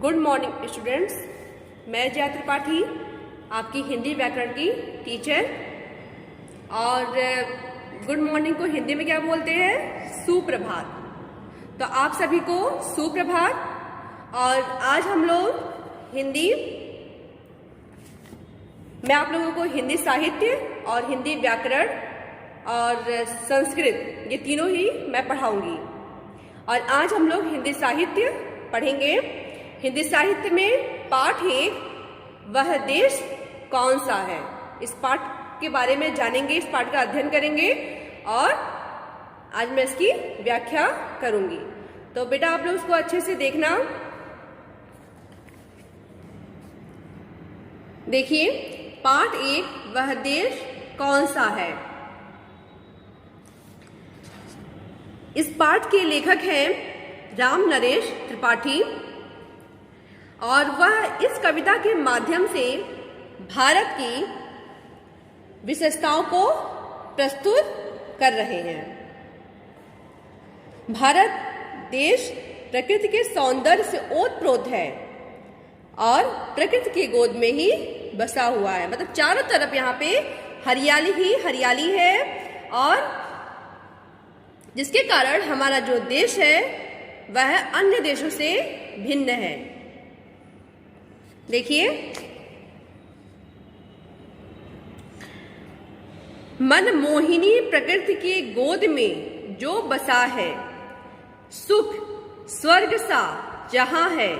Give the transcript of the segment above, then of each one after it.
Good morning students, मैं जया त्रिपाठी आपकी हिंदी व्याकरण की टीचर। और गुड मॉर्निंग को हिंदी में क्या बोलते हैं? सुप्रभात। तो आप सभी को सुप्रभात। और आज हम लोग मैं आप लोगों को हिंदी साहित्य और हिंदी व्याकरण और संस्कृत ये तीनों ही मैं पढ़ाऊंगी। और आज हम लोग हिंदी साहित्य पढ़ेंगे। हिंदी साहित्य में पाठ 1 वह देश कौन सा है, इस पाठ के बारे में जानेंगे, इस पाठ का अध्ययन करेंगे और आज मैं इसकी व्याख्या करूंगी। तो बेटा आप लोग उसको अच्छे से देखना। देखिए, पाठ 1 वह देश कौन सा है। इस पाठ के लेखक हैं राम नरेश त्रिपाठी और वह इस कविता के माध्यम से भारत की विशेषताओं को प्रस्तुत कर रहे हैं। भारत देश प्रकृति के सौंदर्य से ओतप्रोत है और प्रकृति की गोद में ही बसा हुआ है। मतलब चारों तरफ यहाँ पे हरियाली ही हरियाली है और जिसके कारण हमारा जो देश है वह अन्य देशों से भिन्न है। देखिए, मनमोहिनी प्रकृति की गोद में जो बसा है, सुख स्वर्ग सा जहां है,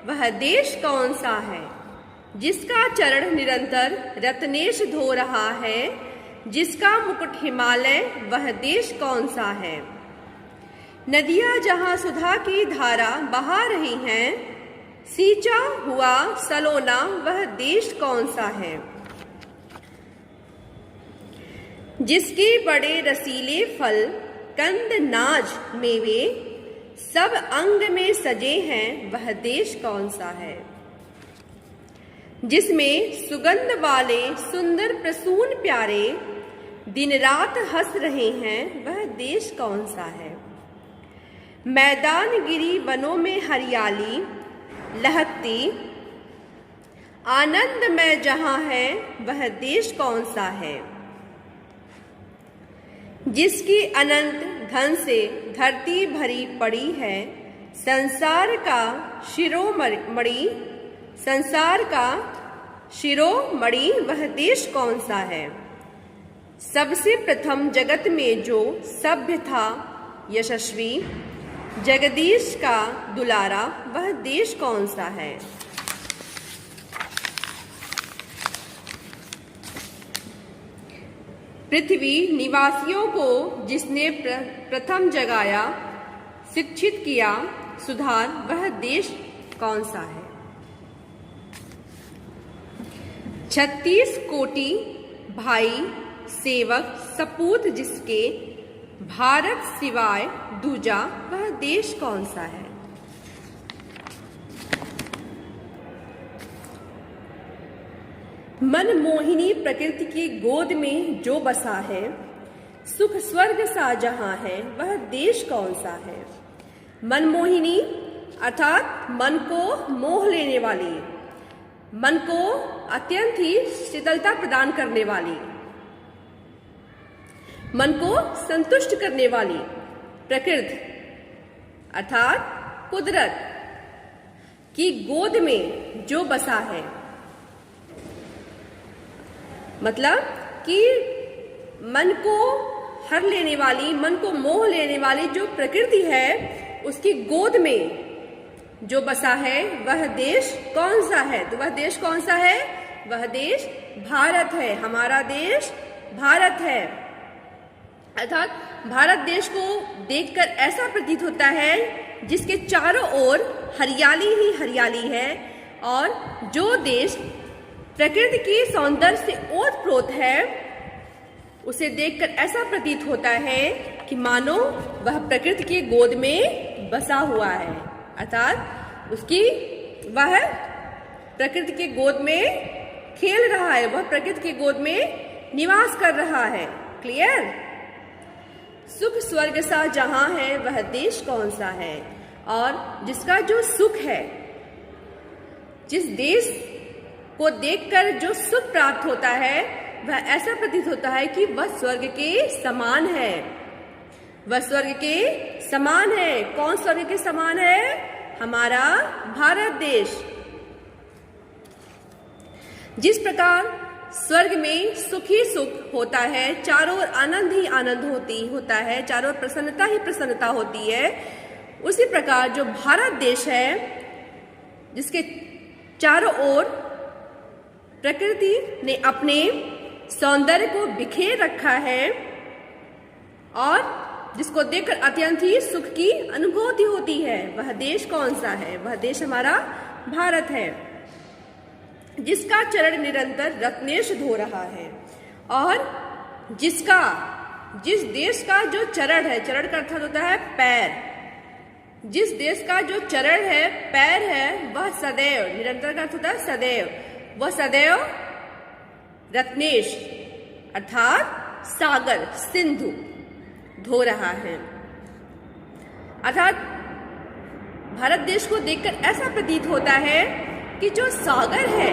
वह देश कौन सा है। जिसका चरण निरंतर रत्नेश धो रहा है, जिसका मुकुट हिमालय, वह देश कौन सा है। नदियां जहां सुधा की धारा बहा रही हैं, सींचा हुआ सलोना, वह देश कौन सा है। जिसके बड़े रसीले फल कंद नाज मेवे सब अंग में सजे हैं, वह देश कौन सा है। जिसमें सुगंध वाले सुंदर प्रसून प्यारे दिन रात हंस रहे हैं, वह देश कौन सा है। मैदान गिरी वनों में हरियाली लहकती आनंद में जहां है, वह देश कौन सा है। जिसकी अनंत धन से धरती भरी पड़ी है, संसार का शिरोमणि, वह देश कौन सा है। सबसे प्रथम जगत में जो सभ्य था यशस्वी, जगदीश का दुलारा, वह देश कौन सा है। पृथ्वी निवासियों को जिसने प्रथम जगाया, शिक्षित किया सुधार, वह देश कौन सा है। 36 कोटि भाई सेवक सपूत जिसके, भारत सिवाय दूजा, वह देश कौन सा है। मनमोहिनी प्रकृति की गोद में जो बसा है, सुख स्वर्ग सा जहां है, वह देश कौन सा है। मनमोहिनी अर्थात मन को मोह लेने वाली, मन को अत्यंत ही शीतलता प्रदान करने वाली, मन को संतुष्ट करने वाली प्रकृति अर्थात कुदरत की गोद में जो बसा है। मतलब कि मन को हर लेने वाली, मन को मोह लेने वाली जो प्रकृति है, उसकी गोद में जो बसा है, वह देश कौन सा है। तो वह देश कौन सा है? वह देश भारत है। हमारा देश भारत है। अर्थात भारत देश को देखकर ऐसा प्रतीत होता है जिसके चारों ओर हरियाली ही हरियाली है और जो देश प्रकृति की सौंदर्य से ओतप्रोत है, उसे देखकर ऐसा प्रतीत होता है कि मानो वह प्रकृति की गोद में बसा हुआ है। अर्थात वह प्रकृति की गोद में खेल रहा है, वह प्रकृति की गोद में निवास कर रहा है। क्लियर। सुख स्वर्ग सा जहां है, वह देश कौन सा है। और जिसका जो सुख है जिस देश को देखकर जो सुख प्राप्त होता है वह ऐसा प्रतीत होता है कि वह स्वर्ग के समान है। वह स्वर्ग के समान है। कौन स्वर्ग के समान है? हमारा भारत देश। जिस प्रकार स्वर्ग में सुख ही सुख होता है, चारों ओर आनंद ही आनंद होता है, चारों ओर प्रसन्नता ही प्रसन्नता होती है, उसी प्रकार जो भारत देश है जिसके चारों ओर प्रकृति ने अपने सौंदर्य को बिखेर रखा है और जिसको देखकर अत्यंत ही सुख की अनुभूति होती है, वह देश कौन सा है? वह देश हमारा भारत है, जिसका चरण निरंतर रत्नेश धो रहा है और जिस देश का जो चरण है, चरण का अर्थ होता है पैर, जिस देश का जो चरण है, पैर है, वह सदैव, निरंतर का अर्थ होता है सदैव, वह सदैव रत्नेश अर्थात सागर, सिंधु धो रहा है। अर्थात भारत देश को देखकर ऐसा प्रतीत होता है कि जो सागर है,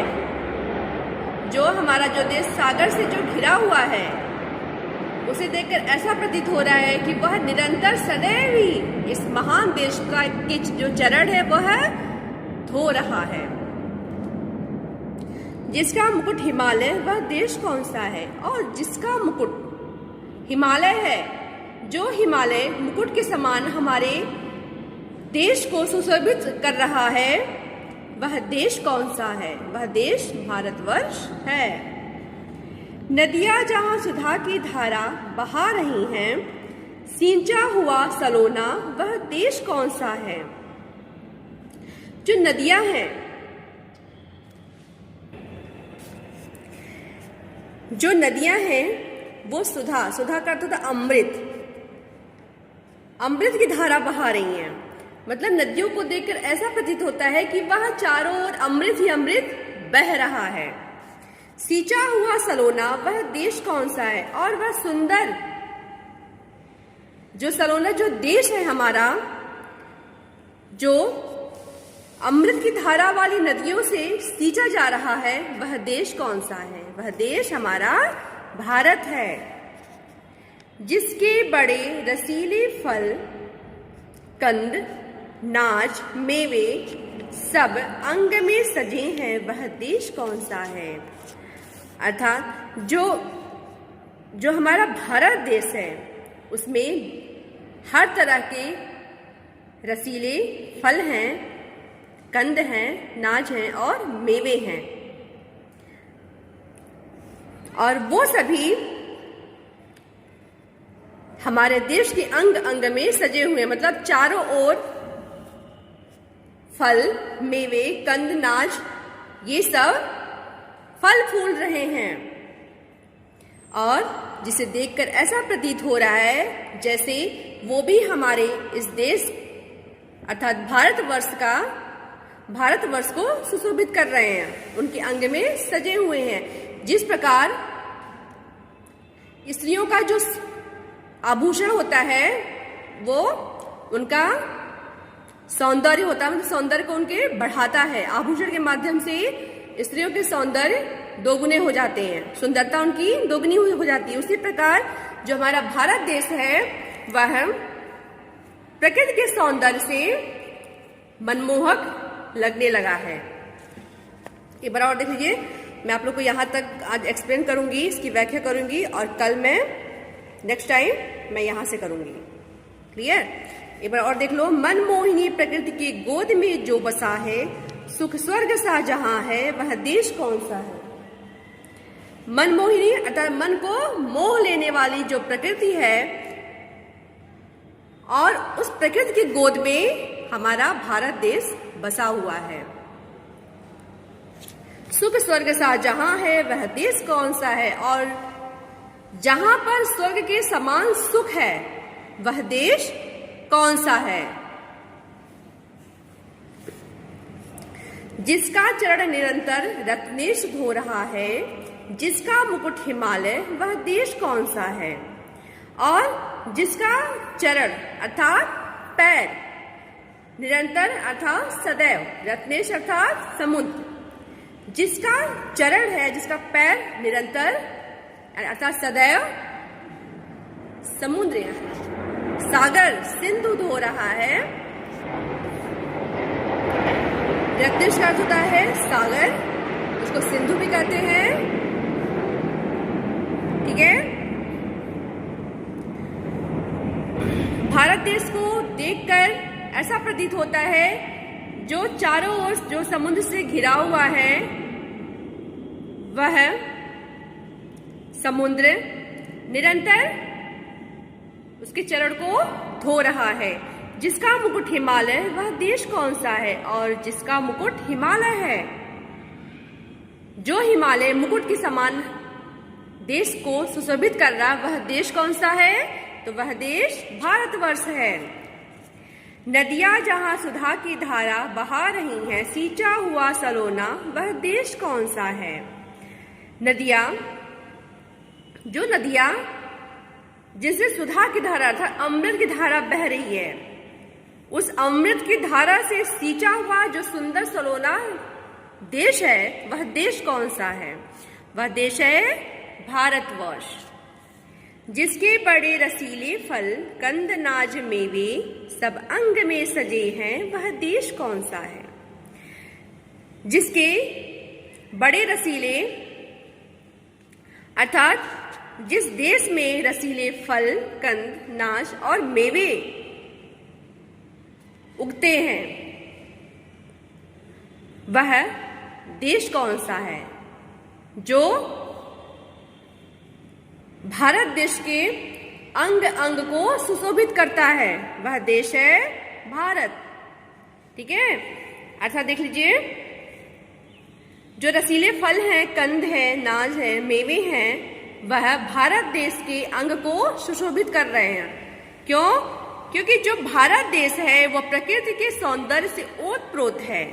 जो हमारा जो देश सागर से जो घिरा हुआ है, उसे देखकर ऐसा प्रतीत हो रहा है कि वह निरंतर सदैव ही इस महान देश का के जो चरण है वह धो रहा है। जिसका मुकुट हिमालय, वह देश कौन सा है? और जिसका मुकुट हिमालय है, जो हिमालय मुकुट के समान हमारे देश को सुशोभित कर रहा है, वह देश कौन सा है? वह देश भारतवर्ष है। नदियां जहां सुधा की धारा बहा रही हैं, सींचा हुआ सलोना, वह देश कौन सा है? जो नदियां हैं, जो नदियां हैं वो सुधा का अर्थ होता है अमृत, अमृत की धारा बहा रही हैं। मतलब नदियों को देखकर ऐसा प्रतीत होता है कि वह चारों ओर अमृत ही अमृत बह रहा है। सींचा हुआ सलोना, वह देश कौन सा है? और वह सुंदर जो सलोना जो देश है हमारा, जो अमृत की धारा वाली नदियों से सींचा जा रहा है, वह देश कौन सा है? वह देश हमारा भारत है, जिसके बड़े रसीले फल, कंद, नाज, मेवे सब अंग में सजे हैं, वह देश कौन सा है? अर्थात जो हमारा भारत देश है उसमें हर तरह के रसीले फल हैं, कंद हैं, नाज हैं और मेवे हैं, और वो सभी हमारे देश के अंग अंग में सजे हुए हैं। मतलब चारों ओर फल, मेवे, कंद, नाज, ये सब फल फूल रहे हैं और जिसे देखकर ऐसा प्रतीत हो रहा है जैसे वो भी हमारे इस देश अर्थात भारतवर्ष को सुशोभित कर रहे हैं, उनके अंग में सजे हुए हैं। जिस प्रकार स्त्रियों का जो आभूषण होता है वो उनका सौंदर्य होता है, मतलब सौंदर्य को उनके बढ़ाता है। आभूषण के माध्यम से स्त्रियों के सौंदर्य दोगुने हो जाते हैं, सुंदरता उनकी दोगुनी हो जाती है। उसी प्रकार जो हमारा भारत देश है वह प्रकृति के सौंदर्य से मनमोहक लगने लगा है। एक बार और देख लीजिए, मैं आप लोग को यहाँ तक आज एक्सप्लेन करूंगी, इसकी व्याख्या करूंगी और कल मैं नेक्स्ट टाइम मैं यहाँ से करूंगी। क्लियर? एक बार और देख लो। मनमोहिनी प्रकृति की गोद में जो बसा है, सुख स्वर्ग सा जहां है, वह देश कौन सा है? मनमोहिनी अर्थात मन को मोह लेने वाली जो प्रकृति है और उस प्रकृति की गोद में हमारा भारत देश बसा हुआ है। सुख स्वर्ग सा जहां है, वह देश कौन सा है? और जहां पर स्वर्ग के समान सुख है, वह देश कौन सा है? जिसका चरण निरंतर रत्नेश धो रहा है, जिसका मुकुट हिमालय, वह देश कौन सा है? और जिसका चरण अर्थात पैर निरंतर अर्थात सदैव, रत्नेश अर्थात समुद्र, जिसका चरण है, जिसका पैर निरंतर अर्थात सदैव समुद्र सागर सिंधु धो रहा है। रत्नेश का अर्थ होता है सागर, उसको सिंधु भी कहते हैं, ठीक है। भारत देश को देखकर ऐसा प्रतीत होता है जो चारों ओर जो समुद्र से घिरा हुआ है वह समुद्र निरंतर उसके चरण को धो रहा है। जिसका मुकुट हिमालय वह देश कौन सा है? और जिसका मुकुट हिमालय है, जो हिमालय मुकुट के समान देश को सुशोभित कर रहा वह देश कौन सा है? तो वह देश भारतवर्ष है। नदियां जहां सुधा की धारा बहा रही हैं, सींचा हुआ सलोना वह देश कौन सा है? नदियां, जो नदियां जिससे सुधा की धारा अर्थात अमृत की धारा बह रही है, उस अमृत की धारा से सींचा हुआ जो सुंदर सलोना देश है वह देश कौन सा है? वह देश है भारतवर्ष। जिसके बड़े रसीले फल कंद नाज मेवे सब अंग में सजे हैं वह देश कौन सा है? जिसके बड़े रसीले अर्थात जिस देश में रसीले फल कंद नाज और मेवे उगते हैं वह देश कौन सा है? जो भारत देश के अंग अंग को सुशोभित करता है वह देश है भारत, ठीक है। अर्थात देख लीजिए, जो रसीले फल हैं, कंद है, नाज है, मेवे हैं, वह भारत देश के अंग को सुशोभित कर रहे हैं। क्यों? क्योंकि जो भारत देश है वह प्रकृति के सौंदर्य से ओतप्रोत है,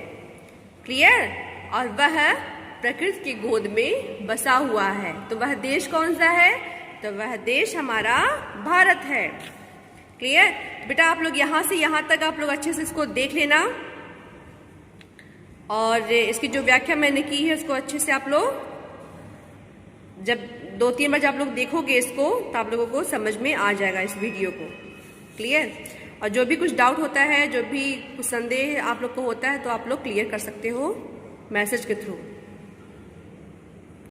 क्लियर, और वह प्रकृति की गोद में बसा हुआ है। तो वह देश कौन सा है? तो वह देश हमारा भारत है, क्लियर। बेटा आप लोग यहां से यहां तक आप लोग अच्छे से इसको देख लेना, और इसकी जो व्याख्या मैंने की है उसको अच्छे से आप लोग जब 2-3 बार जब आप लोग देखोगे इसको तो आप लोगों को समझ में आ जाएगा इस वीडियो को, क्लियर। और जो भी कुछ डाउट होता है, जो भी कुछ संदेह आप लोग को होता है तो आप लोग क्लियर कर सकते हो मैसेज के थ्रू।